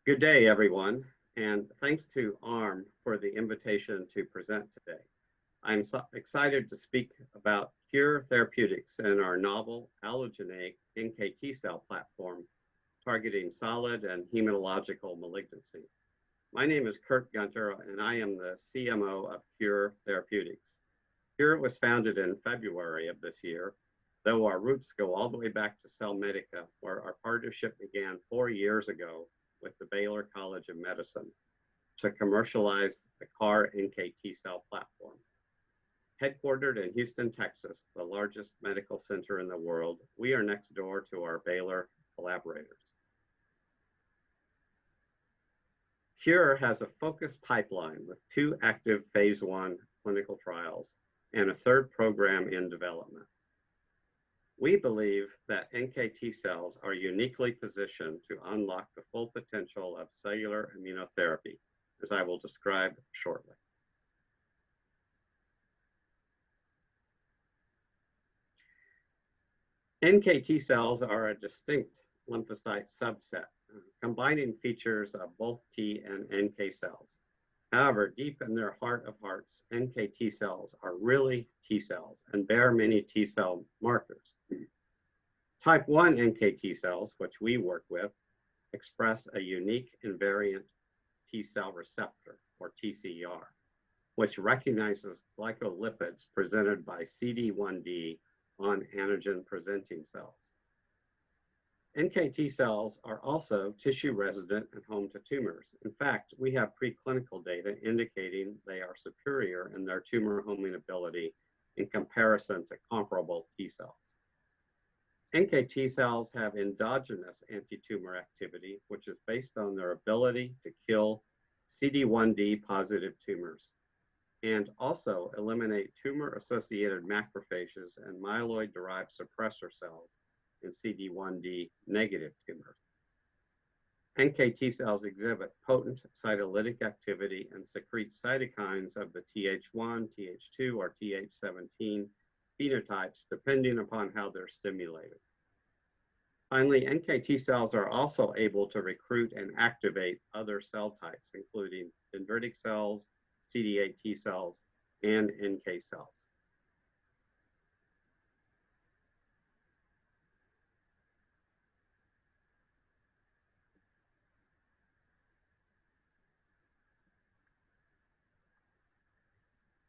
Good day, everyone, and thanks to ARM for the invitation to present today. I'm so excited to speak about Kuur Therapeutics and our novel allogeneic NKT cell platform targeting solid and hematological malignancy. My name is Gunter, and I am the CMO of Kuur Therapeutics. Kuur was founded in February of this year, though our roots go all the way back to Cell Medica, where our partnership began 4 years ago with the Baylor College of Medicine to commercialize the CAR NKT cell platform. Headquartered in Houston, Texas, the largest medical center in the world, we are next door to our Baylor collaborators. Kuur has a focused pipeline with 2 active phase 1 clinical trials and a 3rd program in development. We believe that NKT cells are uniquely positioned to unlock the full potential of cellular immunotherapy, as I will describe shortly. NKT cells are a distinct lymphocyte subset, combining features of both T and NK cells. However, deep in their heart of hearts, NKT cells are really T cells and bear many T cell markers. Type 1 NKT cells, which we work with, express a unique invariant T cell receptor, or TCR, which recognizes glycolipids presented by CD1D on antigen-presenting cells. NKT cells are also tissue resident and home to tumors. In fact, we have preclinical data indicating they are superior in their tumor homing ability in comparison to comparable T cells. NKT cells have endogenous anti-tumor activity, which is based on their ability to kill CD1D positive tumors and also eliminate tumor-associated macrophages and myeloid-derived suppressor cells in CD1D negative tumors. NKT cells exhibit potent cytolytic activity and secrete cytokines of the Th1, Th2, or Th17 phenotypes, depending upon how they're stimulated. Finally, NKT cells are also able to recruit and activate other cell types, including dendritic cells, CD8 T cells, and NK cells.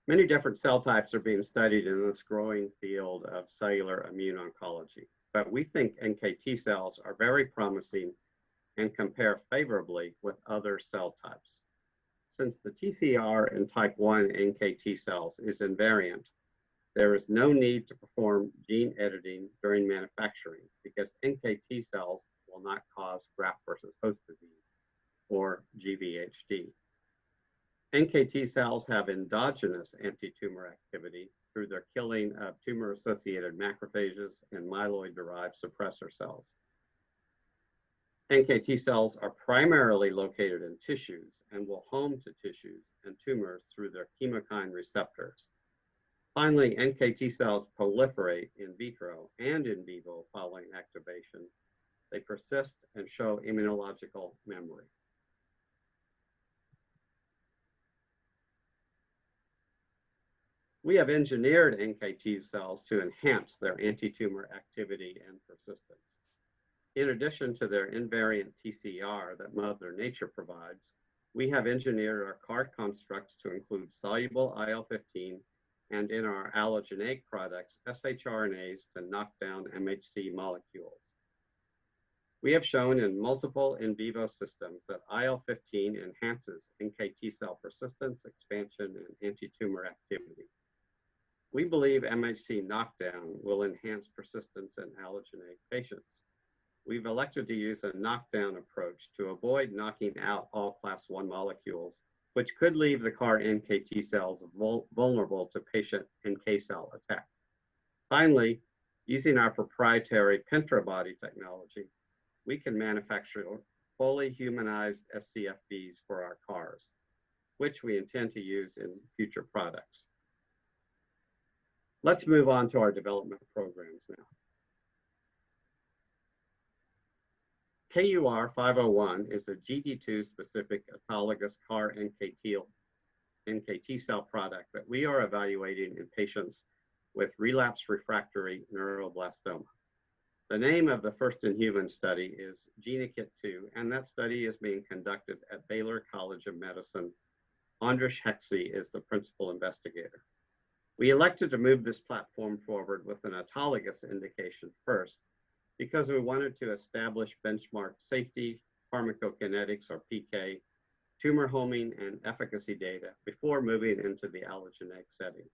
Many different cell types are being studied in this growing field of cellular immune oncology, but we think NKT cells are very promising and compare favorably with other cell types. Since the TCR in type 1 NKT cells is invariant, there is no need to perform gene editing during manufacturing because NKT cells will not cause graft versus host disease, or GVHD. NKT cells have endogenous anti-tumor activity through their killing of tumor-associated macrophages and myeloid-derived suppressor cells. NKT cells are primarily located in tissues and will home to tissues and tumors through their chemokine receptors. Finally, NKT cells proliferate in vitro and in vivo following activation. They persist and show immunological memory. We have engineered NKT cells to enhance their anti-tumor activity and persistence. In addition to their invariant TCR that Mother Nature provides, we have engineered our CAR constructs to include soluble IL-15 and in our allogeneic products, shRNAs to knock down MHC molecules. We have shown in multiple in vivo systems that IL-15 enhances NKT cell persistence, expansion, and anti-tumor activity. We believe MHC knockdown will enhance persistence in allogeneic patients. We've elected to use a knockdown approach to avoid knocking out all class 1 molecules, which could leave the CAR NKT cells vulnerable to patient NK cell attack. Finally, using our proprietary Pentrabody technology, we can manufacture fully humanized scFvs for our CARs, which we intend to use in future products. Let's move on to our development programs now. KUR 501 is a GD2 specific autologous CAR NKT cell product that we are evaluating in patients with relapsed refractory neuroblastoma. The name of the first in human study is GeneKit-2, and that study is being conducted at Baylor College of Medicine. András Hexy is the principal investigator. We elected to move this platform forward with an autologous indication first because we wanted to establish benchmark safety, pharmacokinetics or PK, tumor homing, and efficacy data before moving into the allogeneic setting.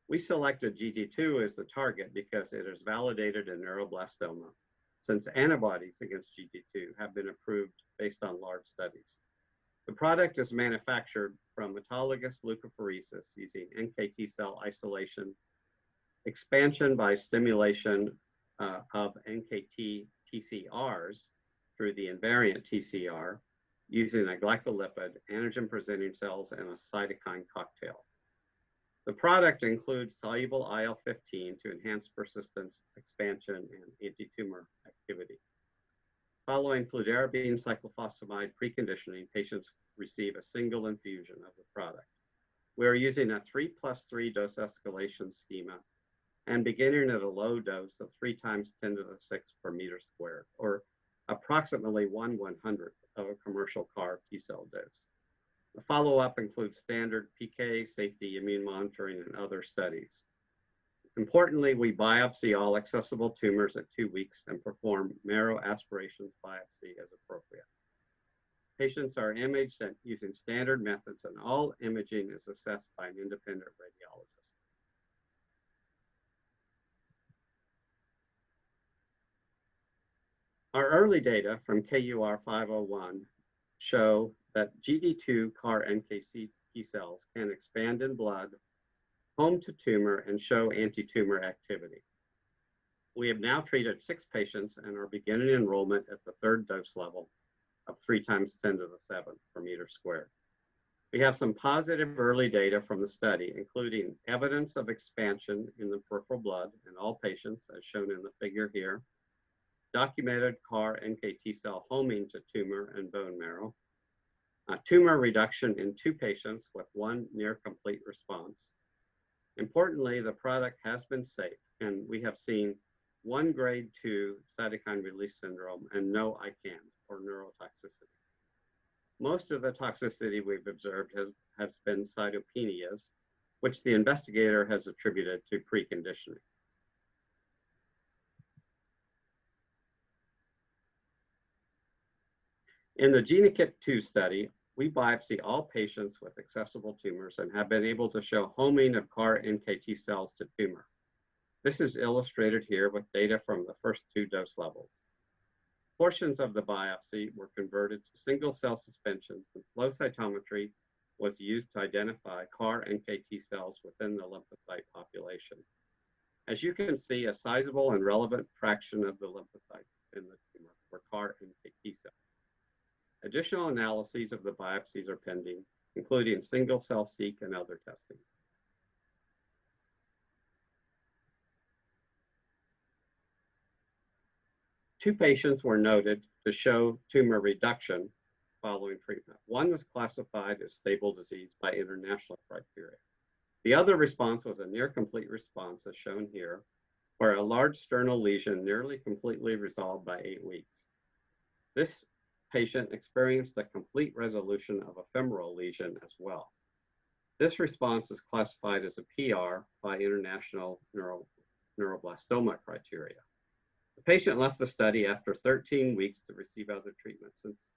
We selected GD2 as the target because it is validated in neuroblastoma, since antibodies against GD2 have been approved based on large studies. The product is manufactured from autologous leukapheresis using NKT cell isolation, expansion by stimulation of NKT TCRs through the invariant TCR, using a glycolipid, antigen-presenting cells, and a cytokine cocktail. The product includes soluble IL-15 to enhance persistence, expansion, and anti-tumor activity. Following fludarabine cyclophosphamide preconditioning, patients receive a single infusion of the product. We are using a 3+3 dose escalation schema and beginning at a low dose of 3 × 10⁶ per meter squared, or approximately 1/100th of a commercial CAR T-cell dose. The follow-up includes standard PK, safety, immune monitoring, and other studies. Importantly, we biopsy all accessible tumors at 2 weeks and perform marrow aspirations biopsy as appropriate. Patients are imaged using standard methods, and all imaging is assessed by an independent radiologist. Our early data from KUR 501 show that GD2 CAR NKT cells can expand in blood, home to tumor, and show anti-tumor activity. We have now treated 6 patients and are beginning enrollment at the 3rd dose level of 3 × 10⁷ per meter squared. We have some positive early data from the study, including evidence of expansion in the peripheral blood in all patients, as shown in the figure here, documented CAR NKT cell homing to tumor and bone marrow, tumor reduction in 2 patients with 1 near complete response. Importantly, the product has been safe, and we have seen 1 grade 2 cytokine release syndrome and no ICANS or neurotoxicity. Most of the toxicity we've observed has been cytopenias, which the investigator has attributed to preconditioning. In the GeneKit-2 study, we biopsy all patients with accessible tumors and have been able to show homing of CAR NKT cells to tumor. This is illustrated here with data from the first 2 dose levels. Portions of the biopsy were converted to single cell suspensions, and flow cytometry was used to identify CAR NKT cells within the lymphocyte population. As you can see, a sizable and relevant fraction of the lymphocytes in the tumor were CAR NKT cells. Additional analyses of the biopsies are pending, including single-cell seq and other testing. Two patients were noted to show tumor reduction following treatment. One was classified as stable disease by international criteria. The other response was a near complete response, as shown here, where a large sternal lesion nearly completely resolved by 8 weeks. This patient experienced a complete resolution of a femoral lesion as well. This response is classified as a PR by international neuroblastoma criteria. The patient left the study after 13 weeks to receive other treatment, since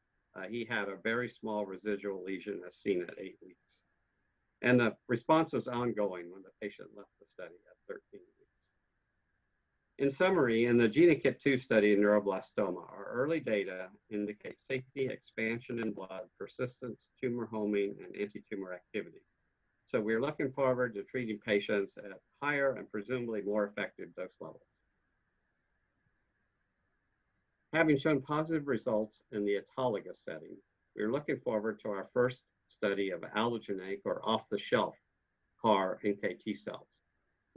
he had a very small residual lesion as seen at 8 weeks. And the response was ongoing when the patient left the study at 13 weeks. In summary, in the GeneKit-2 study in neuroblastoma, our early data indicate safety, expansion in blood, persistence, tumor homing, and anti-tumor activity. So we're looking forward to treating patients at higher and presumably more effective dose levels. Having shown positive results in the autologous setting, we're looking forward to our first study of allogeneic or off-the-shelf CAR NKT cells.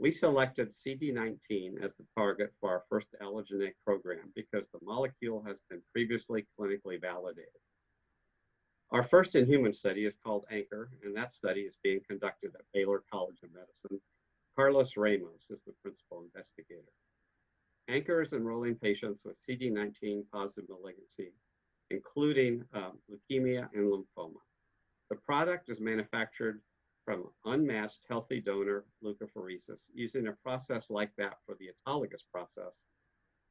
We selected CD19 as the target for our first allogeneic program because the molecule has been previously clinically validated. Our first in-human study is called Anchor, and that study is being conducted at Baylor College of Medicine. Carlos Ramos is the principal investigator. Anchor is enrolling patients with CD19 positive malignancy, including leukemia and lymphoma. The product is manufactured from unmatched healthy donor leukapheresis using a process like that for the autologous process,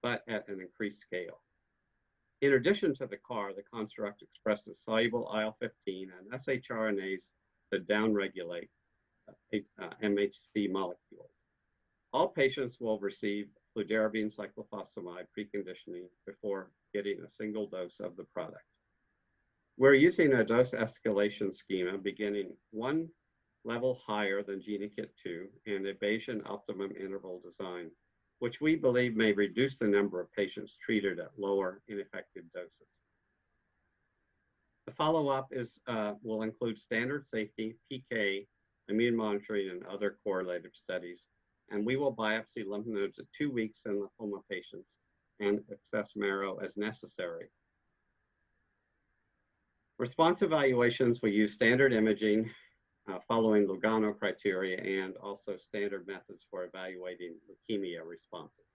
but at an increased scale. In addition to the CAR, the construct expresses soluble IL-15 and shRNAs that downregulate MHC molecules. All patients will receive fludarabine cyclophosphamide preconditioning before getting a single dose of the product. We're using a dose escalation schema beginning one level higher than GeneKit 2 and a Bayesian optimum interval design, which we believe may reduce the number of patients treated at lower ineffective doses. The follow-up will include standard safety, PK, immune monitoring, and other correlative studies, and we will biopsy lymph nodes at 2 weeks in lymphoma patients and access marrow as necessary. Response evaluations will use standard imaging following Lugano criteria and also standard methods for evaluating leukemia responses.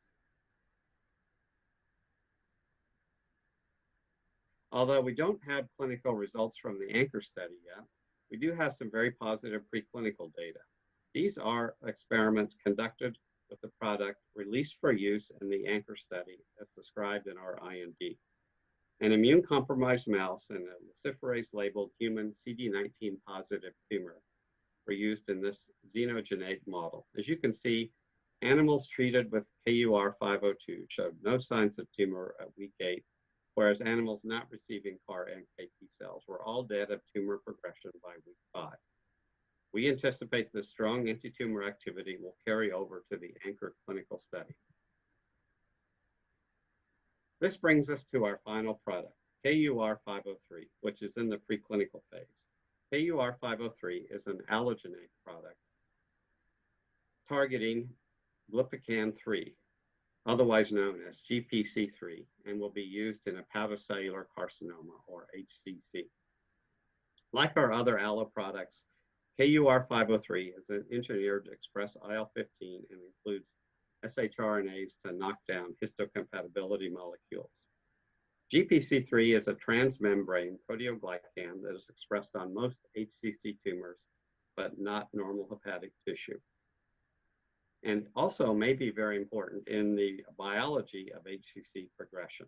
Although we don't have clinical results from the Anchor study yet, we do have some very positive preclinical data. These are experiments conducted with the product released for use in the Anchor study as described in our IND. An immune-compromised mouse and a luciferase-labeled human CD19 positive tumor were used in this xenogenetic model. As you can see, animals treated with KUR-502 showed no signs of tumor at week 8, whereas animals not receiving CAR-NKT cells were all dead of tumor progression by week 5. We anticipate this strong anti-tumor activity will carry over to the Anchor clinical study. This brings us to our final product, KUR-503, which is in the preclinical phase. KUR-503 is an allogeneic product targeting glypican-3, otherwise known as GPC3, and will be used in hepatocellular carcinoma, or HCC. Like our other allo products, KUR-503 is engineered to express IL-15 and includes shRNAs to knock down histocompatibility molecules. GPC3 is a transmembrane proteoglycan that is expressed on most HCC tumors, but not normal hepatic tissue, and also may be very important in the biology of HCC progression.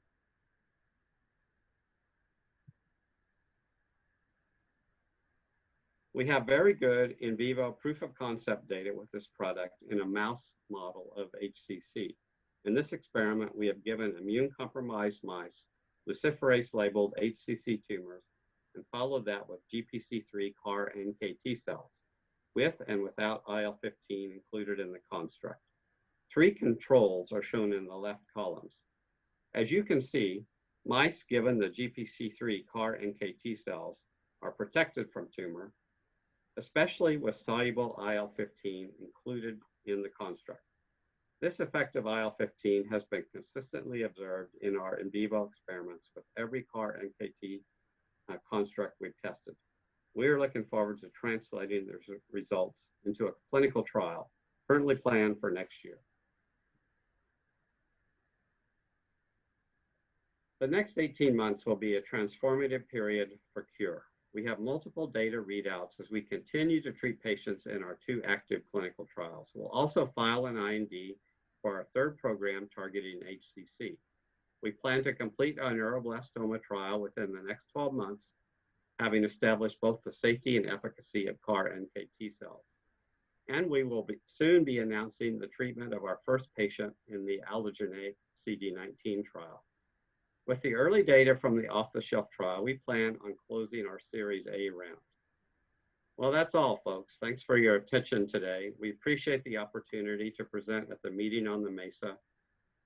We have very good in vivo proof of concept data with this product in a mouse model of HCC. In this experiment, we have given immune-compromised mice luciferase-labeled HCC tumors and followed that with GPC3 CAR-NKT cells, with and without IL-15 included in the construct. 3 controls are shown in the left columns. As you can see, mice given the GPC3 CAR-NKT cells are protected from tumor, especially with soluble IL-15 included in the construct. This effect of IL-15 has been consistently observed in our in vivo experiments with every CAR-NKT construct we've tested. We are looking forward to translating the results into a clinical trial currently planned for next year. The next 18 months will be a transformative period for Kuur. We have multiple data readouts as we continue to treat patients in our 2 active clinical trials. We'll also file an IND for our 3rd program targeting HCC. We plan to complete our neuroblastoma trial within the next 12 months, having established both the safety and efficacy of CAR-NKT cells. And we will soon be announcing the treatment of our first patient in the allogeneic CD19 trial. With the early data from the off-the-shelf trial, we plan on closing our Series A round. Well, that's all, folks. Thanks for your attention today. We appreciate the opportunity to present at the meeting on the Mesa,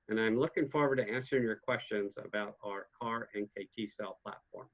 and I'm looking forward to answering your questions about our CAR-NKT cell platform.